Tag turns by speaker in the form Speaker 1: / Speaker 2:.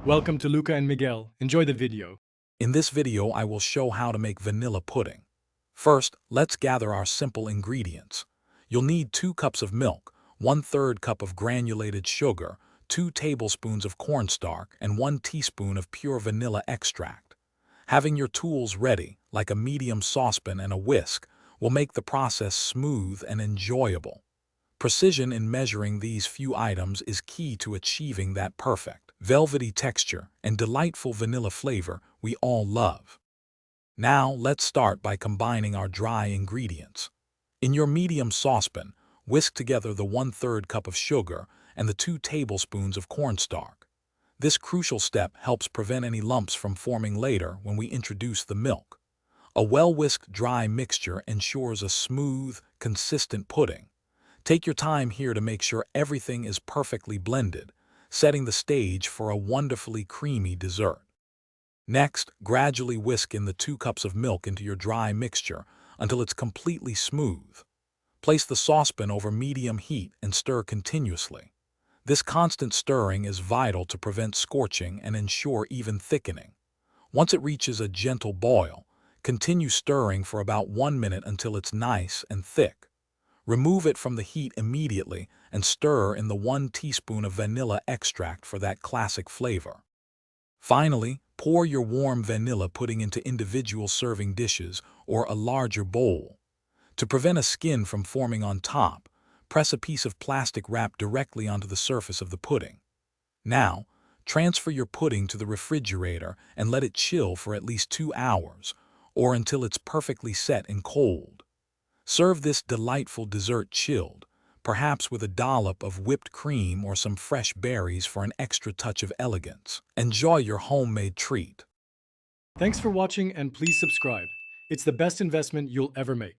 Speaker 1: Welcome to Luca and Miguel. Enjoy the video.
Speaker 2: In this video, I will show how to make vanilla pudding. First, let's gather our simple ingredients. You'll need 2 cups of milk, 1/3 cup of granulated sugar, 2 tablespoons of cornstarch, and 1 teaspoon of pure vanilla extract. Having your tools ready, like a medium saucepan and a whisk, will make the process smooth and enjoyable. Precision in measuring these few items is key to achieving that perfect, velvety texture and delightful vanilla flavor we all love. Now, let's start by combining our dry ingredients. In your medium saucepan, whisk together the 1/3 cup of sugar and the 2 tablespoons of cornstarch. This crucial step helps prevent any lumps from forming later when we introduce the milk. A well-whisked dry mixture ensures a smooth, consistent pudding. Take your time here to make sure everything is perfectly blended, setting the stage for a wonderfully creamy dessert. Next, gradually whisk in the 2 cups of milk into your dry mixture until it's completely smooth. Place the saucepan over medium heat and stir continuously. This constant stirring is vital to prevent scorching and ensure even thickening. Once it reaches a gentle boil, continue stirring for about 1 minute until it's nice and thick. Remove it from the heat immediately and stir in the 1 teaspoon of vanilla extract for that classic flavor. Finally, pour your warm vanilla pudding into individual serving dishes or a larger bowl. To prevent a skin from forming on top, press a piece of plastic wrap directly onto the surface of the pudding. Now, transfer your pudding to the refrigerator and let it chill for at least 2 hours, or until it's perfectly set and cold. Serve this delightful dessert chilled, perhaps with a dollop of whipped cream or some fresh berries for an extra touch of elegance. Enjoy your homemade treat.
Speaker 1: Thanks for watching and please subscribe. It's the best investment you'll ever make.